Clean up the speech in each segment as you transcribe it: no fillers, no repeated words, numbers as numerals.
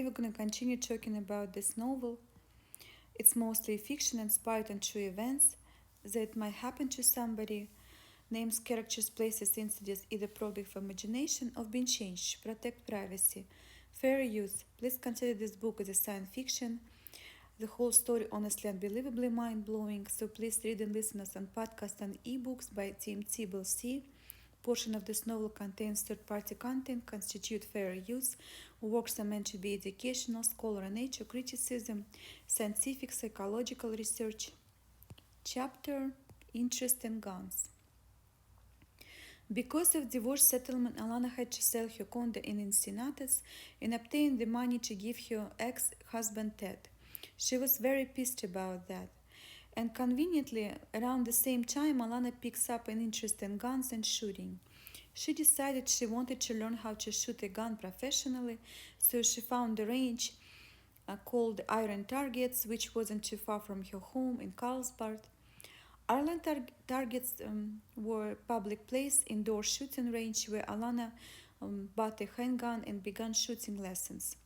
We're going to continue talking about this novel. It's mostly fiction inspired on true events that might happen to somebody. Names, characters, places, incidents, either product of imagination or being changed to protect privacy. Fair use. Please consider this book as a science fiction. The whole story honestly unbelievably mind-blowing, so please read and listen us on podcasts and ebooks by TMTBellC. Portion of this novel contains third-party content, constitute fair use. Works are meant to be educational, scholar nature, criticism, scientific, psychological research. Chapter Interest in Guns. Because of divorce settlement, Alana had to sell her condo in Encinitas and obtain the money to give her ex-husband Ted. She was very pissed about that. And conveniently, around the same time, Alana picks up an interest in guns and shooting. She decided she wanted to learn how to shoot a gun professionally, so she found a range called Iron Targets, which wasn't too far from her home in Carlsbad. Iron Targets were a public place, indoor shooting range where Alana bought a handgun and began shooting lessons.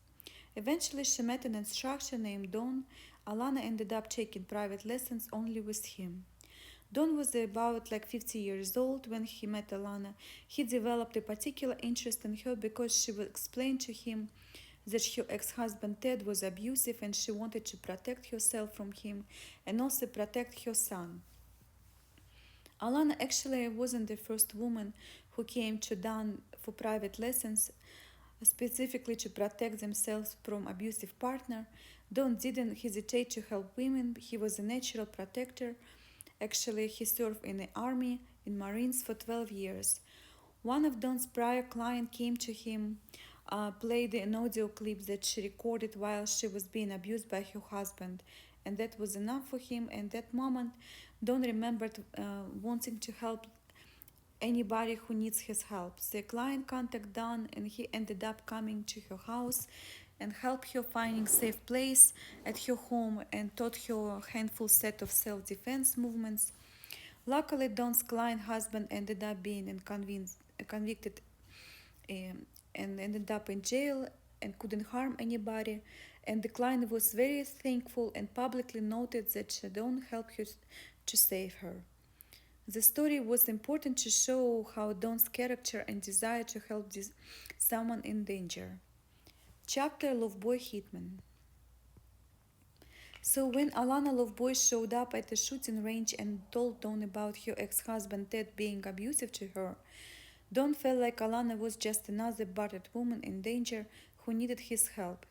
Eventually, she met an instructor named Don. Alana ended up taking private lessons only with him. Don was about 50 years old when he met Alana. He developed a particular interest in her because she would explain to him that her ex-husband Ted was abusive and she wanted to protect herself from him and also protect her son. Alana actually wasn't the first woman who came to Don for private lessons, specifically to protect themselves from abusive partner. Don didn't hesitate to help women. He was a natural protector. Actually, he served in the army, in Marines for 12 years. One of Don's prior clients came to him, played an audio clip that she recorded while she was being abused by her husband, and that was enough for him. And that moment, Don remembered wanting to help anybody who needs his help. The client contacted Don, and he ended up coming to her house and helped her finding safe place at her home and taught her a handful set of self-defense movements. Luckily, Don's client husband ended up being convicted and ended up in jail and couldn't harm anybody. And the client was very thankful and publicly noted that Don helped her to save her. The story was important to show how Don's character and desire to help someone in danger. Chapter Loveboy Hitman. So when Alana Loveboy showed up at the shooting range and told Don about her ex-husband Ted being abusive to her, Don felt like Alana was just another battered woman in danger who needed his help.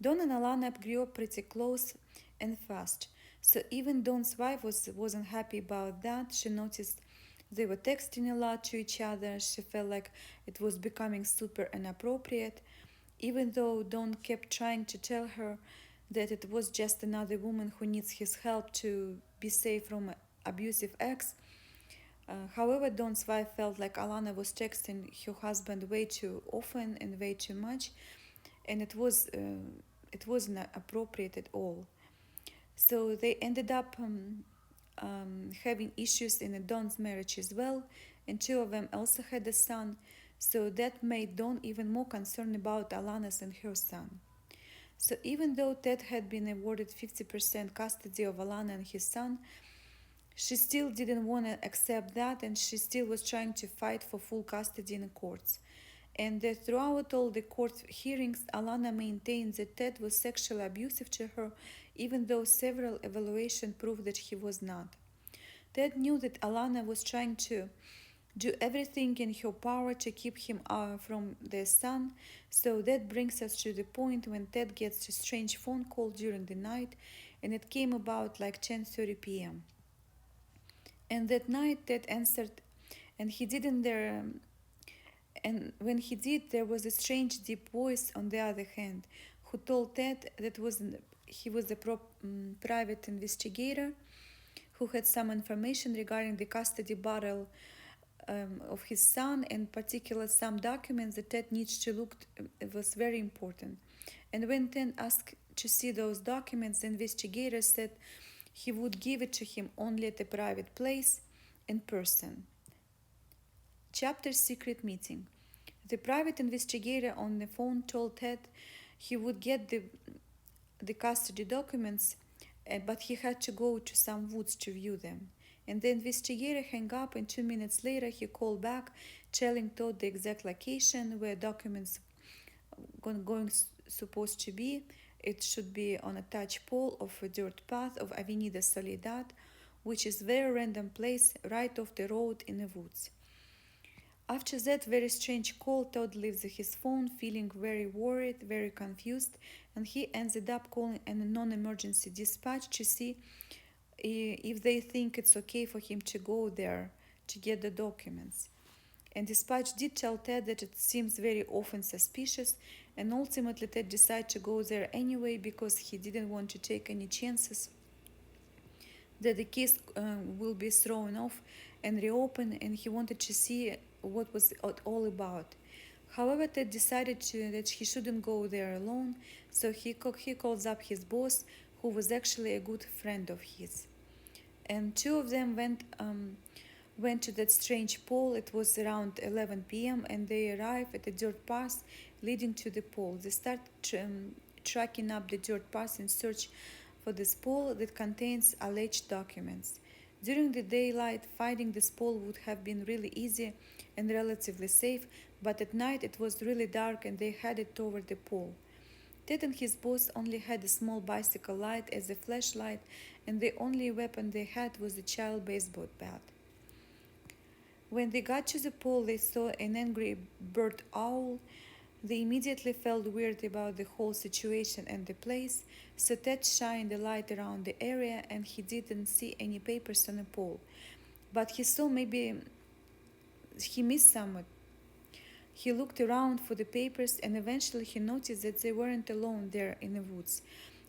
Don and Alana grew up pretty close and fast. So even Don's wife wasn't happy about that. She noticed they were texting a lot to each other. She felt like it was becoming super inappropriate, even though Don kept trying to tell her that it was just another woman who needs his help to be safe from an abusive ex. However, Don's wife felt like Alana was texting her husband way too often and way too much, and it wasn't appropriate at all. So they ended up having issues in Don's marriage as well, and two of them also had a son. So that made Don even more concerned about Alana's and her son. So even though Ted had been awarded 50% custody of Alana and his son, she still didn't want to accept that, and she still was trying to fight for full custody in the courts. And throughout all the court hearings, Alana maintained that Ted was sexually abusive to her, even though several evaluations proved that he was not. Ted knew that Alana was trying to do everything in her power to keep him from their son, so that brings us to the point when Ted gets a strange phone call during the night, and it came about 10:30 p.m. And that night Ted answered, and he didn't there and when he did, there was a strange deep voice on the other hand, who told Ted that he was a private investigator who had some information regarding the custody battle of his son, and particular some documents that Ted needs to look. It was very important. And when Ted asked to see those documents, the investigator said he would give it to him only at a private place in person. Chapter Secret Meeting. The private investigator on the phone told Ted he would get the custody documents, but he had to go to some woods to view them. And the investigator hung up, and 2 minutes later he called back, telling Todd the exact location where documents going supposed to be. It should be on a touch pole of a dirt path of Avenida Soledad, which is a very random place right off the road in the woods. After that very strange call, Todd leaves his phone feeling very worried, very confused, and he ended up calling a non-emergency dispatch to see if they think it's okay for him to go there to get the documents. And dispatch did tell Ted that it seems very often suspicious, and ultimately Ted decided to go there anyway because he didn't want to take any chances that the case will be thrown off and reopened, and he wanted to see what was it all about. However, Ted decided that he shouldn't go there alone, so he calls up his boss, who was actually a good friend of his. And two of them went to that strange pole. It was around 11 p.m. and they arrived at the dirt path leading to the pole. They start tracking up the dirt path in search for this pole that contains alleged documents. During the daylight, finding this pole would have been really easy and relatively safe, but at night it was really dark and they headed toward the pole. Ted and his boss only had a small bicycle light as a flashlight, and the only weapon they had was a child baseball bat. When they got to the pole, they saw an angry bird owl. They immediately felt weird about the whole situation and the place, so Ted shined the light around the area and he didn't see any papers on the pole. But he saw maybe he missed some. He looked around for the papers and eventually he noticed that they weren't alone there in the woods.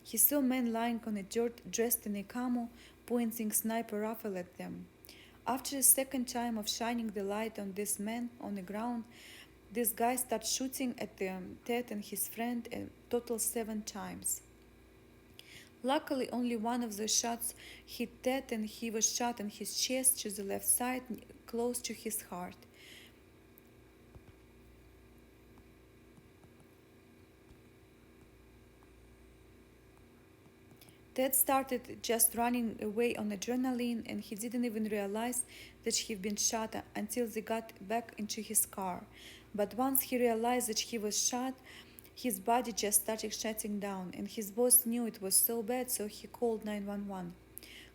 He saw men lying on the dirt dressed in a camo, pointing sniper rifle at them. After the second time of shining the light on this man on the ground, this guy started shooting at Ted and his friend a total 7 times. Luckily, only one of the shots hit Ted and he was shot in his chest to the left side, close to his heart. Ted started just running away on adrenaline and he didn't even realize that he'd been shot until they got back into his car. But once he realized that he was shot, his body just started shutting down and his boss knew it was so bad, so he called 911.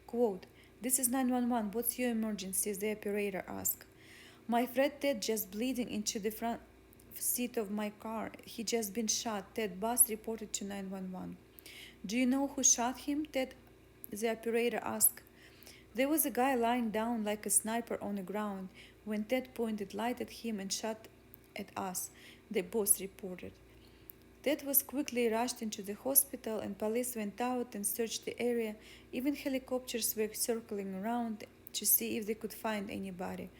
Quote, "This is 911, what's your emergency?" the operator asked. "My friend Ted just bleeding into the front seat of my car. He just been shot," Ted boss reported to 911. "Do you know who shot him?" the operator asked. "There was a guy lying down like a sniper on the ground when Ted pointed light at him and shot at us," the boss reported. Ted was quickly rushed into the hospital and police went out and searched the area. Even helicopters were circling around to see if they could find anybody.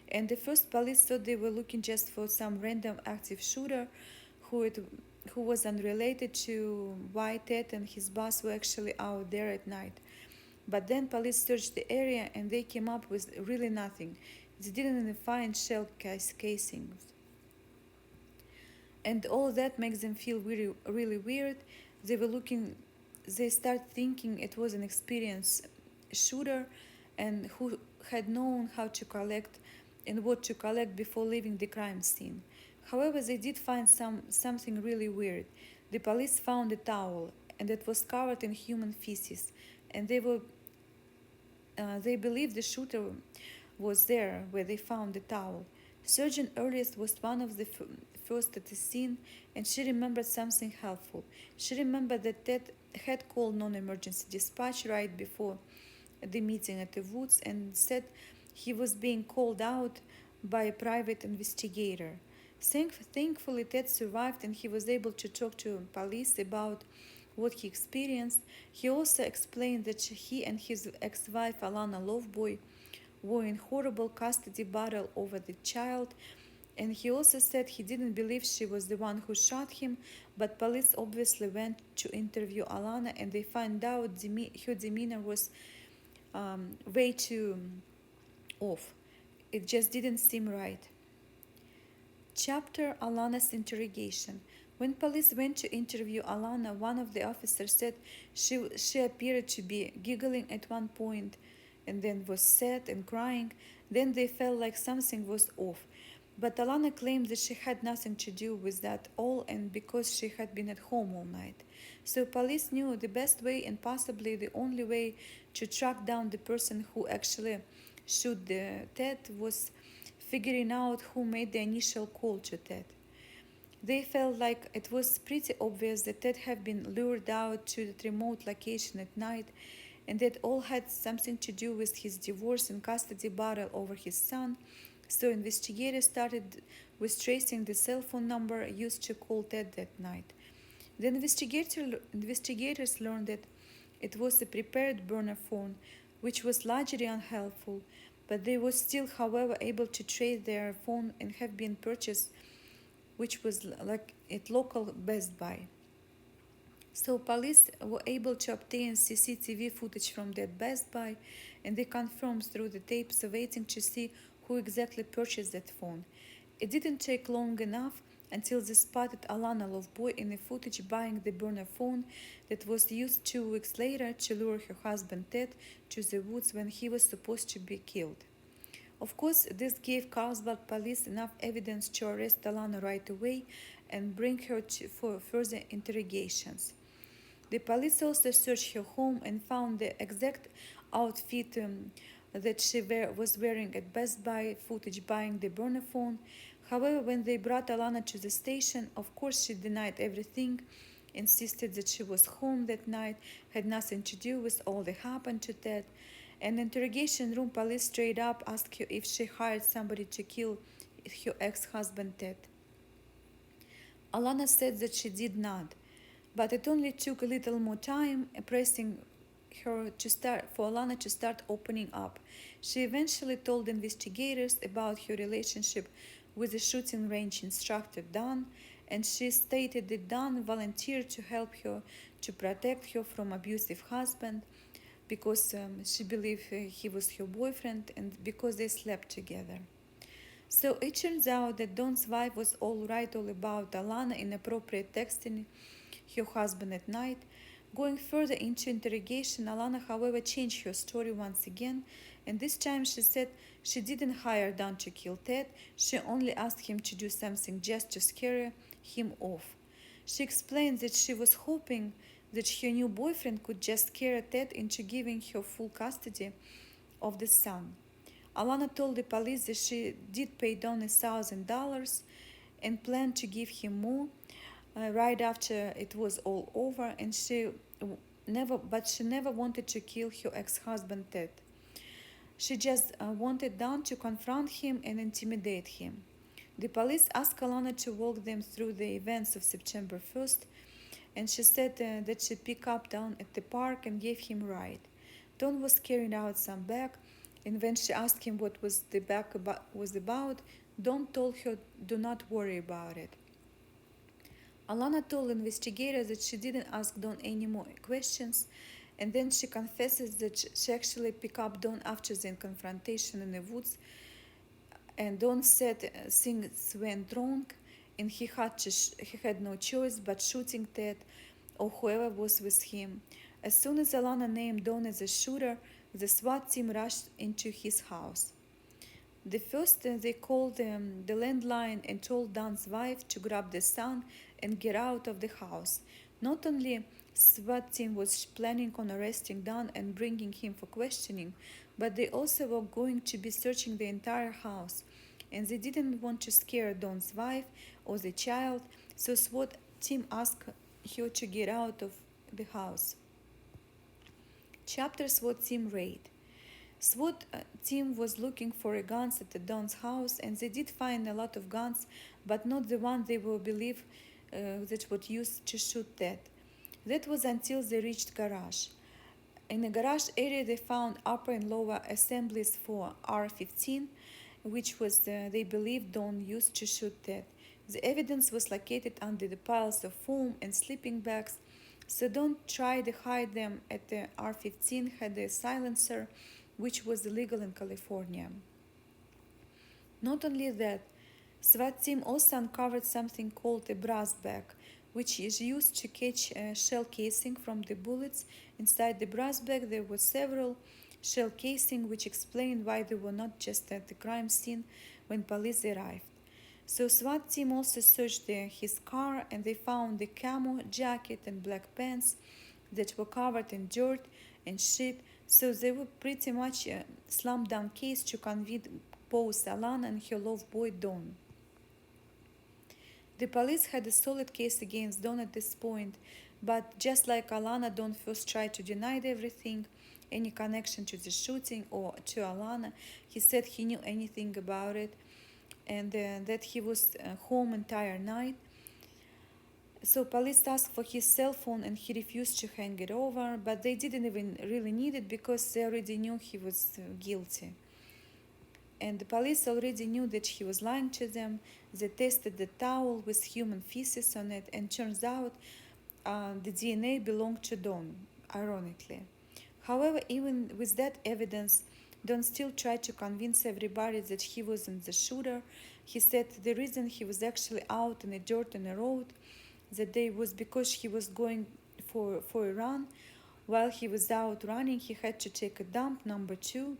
And the first police thought they were looking just for some random active shooter who was unrelated to why Ted and his boss were actually out there at night. But then police searched the area and they came up with really nothing. They didn't even find shell casings. And all that makes them feel really, really weird. They start thinking it was an experienced shooter and who had known how to collect and what to collect before leaving the crime scene. However, they did find something really weird. The police found a towel, and it was covered in human feces, and they believed the shooter was there where they found the towel. Surgeon Earliest was one of the first at the scene, and she remembered something helpful. She remembered that Ted had called non-emergency dispatch right before the meeting at the woods and said he was being called out by a private investigator. Thankfully, Ted survived and he was able to talk to police about what he experienced. He also explained that he and his ex-wife Alana Loveboy were in horrible custody battle over the child, and he also said he didn't believe she was the one who shot him, but police obviously went to interview Alana and they found out her demeanor was way too off. It just didn't seem right. Chapter Alana's interrogation. When police went to interview Alana, one of the officers said she appeared to be giggling at one point and then was sad and crying. Then they felt like something was off. But Alana claimed that she had nothing to do with that all and because she had been at home all night. So police knew the best way and possibly the only way to track down the person who actually shot Ted was figuring out who made the initial call to Ted. They felt like it was pretty obvious that Ted had been lured out to that remote location at night and that all had something to do with his divorce and custody battle over his son. So investigators started with tracing the cell phone number used to call Ted that night. The investigators learned that it was a prepared burner phone, which was largely unhelpful, but they were still, however, able to trace their phone and have been purchased, which was like at local Best Buy. So police were able to obtain CCTV footage from that Best Buy, and they confirmed through the tapes waiting to see who exactly purchased that phone. It didn't take long enough until they spotted Alana Loveboy in the footage buying the burner phone that was used 2 weeks later to lure her husband Ted to the woods when he was supposed to be killed. Of course, this gave Carlsbad police enough evidence to arrest Alana right away and bring her for further interrogations. The police also searched her home and found the exact outfit that she was wearing at Best Buy footage buying the burner phone. However, when they brought Alana to the station, of course she denied everything, insisted that she was home that night, had nothing to do with all that happened to Ted. And interrogation room police straight up asked her if she hired somebody to kill her ex-husband Ted. Alana said that she did not, but it only took a little more time, pressing her to start for Alana to start opening up. She eventually told investigators about her relationship with the shooting range instructor Don, and she stated that Don volunteered to help her to protect her from abusive husband because she believed he was her boyfriend and because they slept together. So it turns out that Don's wife was all about Alana inappropriate texting her husband at night. Going further into interrogation, Alana, however, changed her story once again, and this time she said she didn't hire Don to kill Ted, she only asked him to do something just to scare him off. She explained that she was hoping that her new boyfriend could just scare Ted into giving her full custody of the son. Alana told the police that she did pay Don $1,000 and planned to give him more right after it was all over, and she never wanted to kill her ex-husband Ted. She just wanted Don to confront him and intimidate him. The police asked Alana to walk them through the events of September 1st, and she said that she picked up Don at the park and gave him a ride. Don was carrying out some bag, and when she asked him what was the bag was about, Don told her, "Do not worry about it." Alana told investigators that she didn't ask Don any more questions, and then she confesses that she actually picked up Don after the confrontation in the woods, and Don said things went wrong and he had no choice but shooting Ted or whoever was with him. As soon as Alana named Don as a shooter, the SWAT team rushed into his house. The first they called the landline and told Don's wife to grab the son and get out of the house. Not only SWAT team was planning on arresting Don and bringing him for questioning, but they also were going to be searching the entire house, and they didn't want to scare Don's wife or the child, so SWAT team asked her to get out of the house. Chapter SWAT team raid. SWAT team was looking for guns at the Don's house, and they did find a lot of guns, but not the one they will believe that was used to shoot Ted. That was until they reached garage. In the garage area, they found upper and lower assemblies for R-15, which was they believed Don used to shoot Ted. The evidence was located under the piles of foam and sleeping bags, so don't try to hide them. At the R-15 had a silencer, which was illegal in California. Not only that, SWAT team also uncovered something called a brass bag, which is used to catch shell casing from the bullets. Inside the brass bag there were several shell casing, which explained why they were not just at the crime scene when police arrived. So SWAT team also searched his car, and they found the camo jacket and black pants that were covered in dirt and shit. So they were pretty much a slam dunk case to convict both Alana and her love boy Don. The police had a solid case against Don at this point, but just like Alana, Don first tried to deny everything, any connection to the shooting or to Alana. He said he knew anything about it, and that he was home entire night. So police asked for his cell phone and he refused to hand it over, but they didn't even really need it because they already knew he was guilty. And the police already knew that he was lying to them. They tested the towel with human feces on it, and turns out the DNA belonged to Don, ironically. However, even with that evidence, Don still tried to convince everybody that he wasn't the shooter. He said the reason he was actually out in the dirt on the road that day was because he was going for a run. While he was out running, he had to take a dump, number two.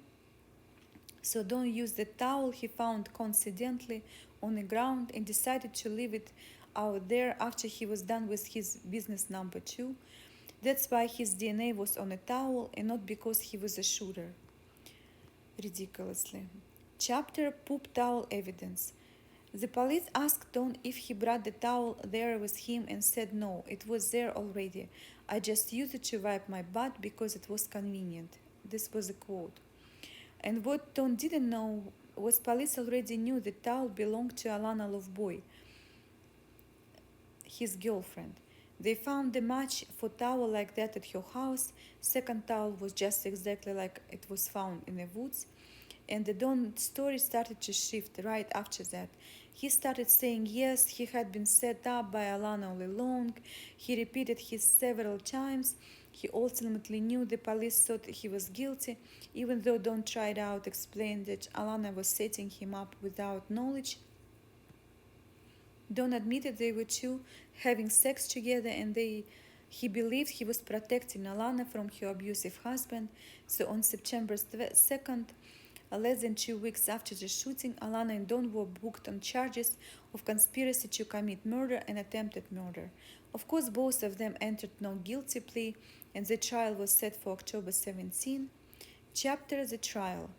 So Don used the towel he found coincidentally on the ground and decided to leave it out there after he was done with his business number two. That's why his DNA was on a towel and not because he was a shooter. Ridiculously. Chapter Poop Towel Evidence. The police asked Don if he brought the towel there with him and said no, it was there already. I just used it to wipe my butt because it was convenient. This was a quote. And what Don didn't know was police already knew the towel belonged to Alana Loveboy, his girlfriend. They found a match for towel like that at her house. Second towel was just exactly like it was found in the woods. And the Don story started to shift right after that. He started saying yes, he had been set up by Alana all along. He repeated this several times. He ultimately knew the police thought he was guilty, even though Don tried out explained that Alana was setting him up without knowledge. Don admitted they were two having sex together, and he believed he was protecting Alana from her abusive husband. So on September 2nd, less than 2 weeks after the shooting, Alana and Don were booked on charges of conspiracy to commit murder and attempted murder. Of course, both of them entered no guilty plea, and the trial was set for October 17. Chapter The Trial.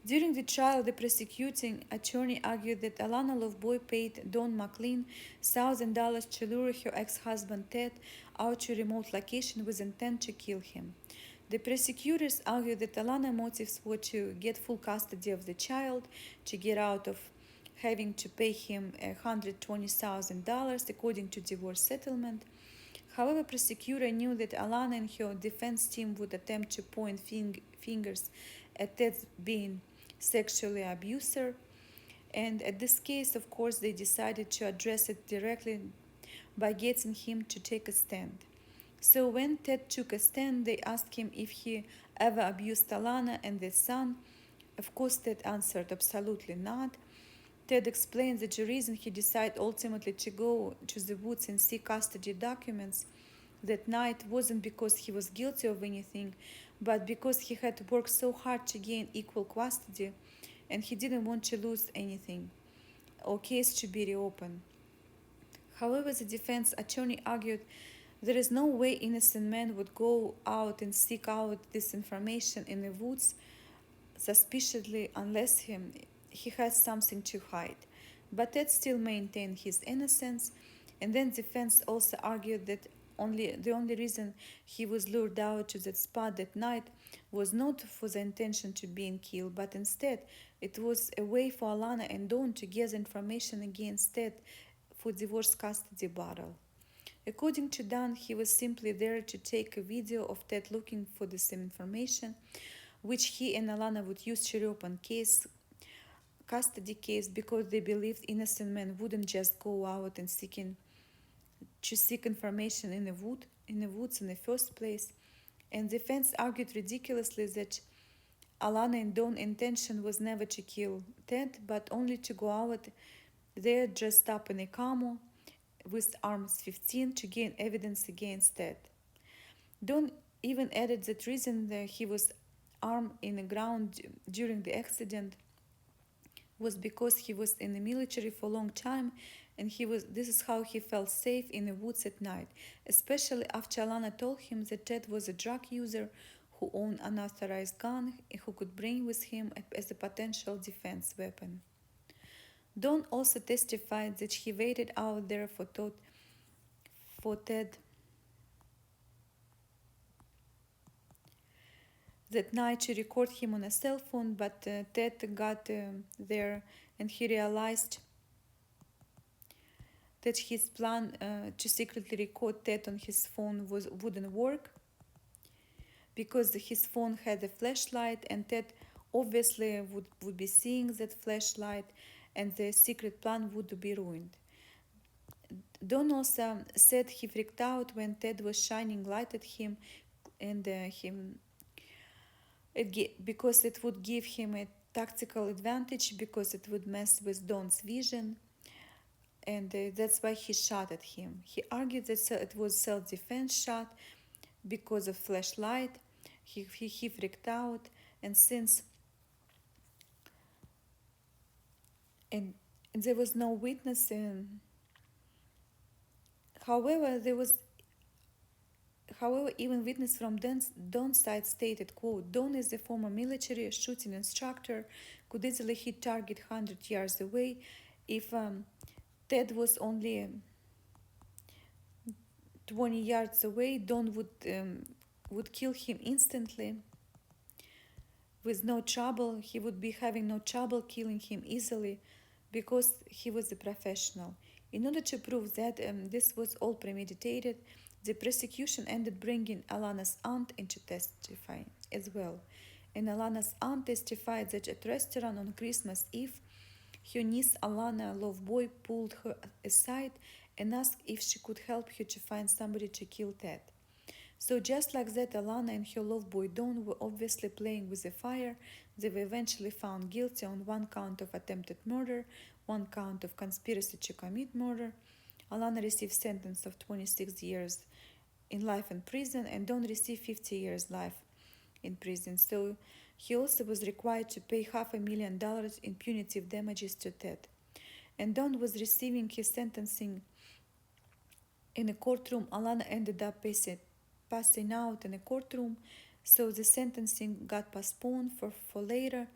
During the trial, the prosecuting attorney argued that Alana Loveboy paid Don McLean $1,000 to lure her ex-husband Ted out to a remote location with intent to kill him. The prosecutors argued that Alana's motives were to get full custody of the child, to get out of having to pay him $120,000 according to divorce settlement. However, prosecutor knew that Alana and her defense team would attempt to point fingers at Ted being sexually abuser, and at this case, of course, they decided to address it directly by getting him to take a stand. So when Ted took a stand, they asked him if he ever abused Alana and their son. Of course, Ted answered absolutely not. Ted explained that the reason he decided ultimately to go to the woods and see custody documents that night wasn't because he was guilty of anything, but because he had worked so hard to gain equal custody and he didn't want to lose anything or case to be reopened. However, the defense attorney argued there is no way innocent man would go out and seek out this information in the woods suspiciously unless he has something to hide. But Ted still maintained his innocence, and then defense also argued that the only reason he was lured out to that spot that night was not for the intention to being killed, but instead it was a way for Alana and Don to gather information against Ted for divorce custody battle. According to Don, he was simply there to take a video of Ted looking for the same information, which he and Alana would use to reopen custody case because they believed innocent men wouldn't just go out and seek information in the woods in the first place. And defense argued ridiculously that Alana and Don's intention was never to kill Ted, but only to go out there dressed up in a camo with arms 15 to gain evidence against Ted. Don even added that reason that he was armed in the ground during the accident was because he was in the military for a long time and this is how he felt safe in the woods at night, especially after Alana told him that Ted was a drug user who owned an unauthorized gun who could bring with him as a potential defense weapon. Don also testified that he waited out there for Ted that night to record him on a cell phone, but Ted got there and he realized that his plan to secretly record Ted on his phone wouldn't work because his phone had a flashlight and Ted obviously would be seeing that flashlight and the secret plan would be ruined. Don also said he freaked out when Ted was shining light at him and because it would give him a tactical advantage because it would mess with Don's vision and that's why he shot at him. He argued that it was self-defense shot because of flashlight. He freaked out and since and there was no witness however even witness from Don's side stated, quote, Don is a former military shooting instructor, could easily hit target 100 yards away. If Ted was only 20 yards away, Don would kill him instantly with no trouble. He would be having no trouble killing him easily because he was a professional. In order to prove that this was all premeditated, the prosecution ended bringing Alana's aunt into testifying as well. And Alana's aunt testified that at a restaurant on Christmas Eve, her niece Alana Loveboy pulled her aside and asked if she could help her to find somebody to kill Ted. So just like that, Alana and her loveboy Don were obviously playing with the fire. They were eventually found guilty on one count of attempted murder, one count of conspiracy to commit murder. Alana received a sentence of 26 years in life in prison and Don received 50 years life in prison. So he also was required to pay $500,000 in punitive damages to Ted. And Don was receiving his sentencing in a courtroom. Alana ended up passing out in a courtroom, so the sentencing got postponed for later.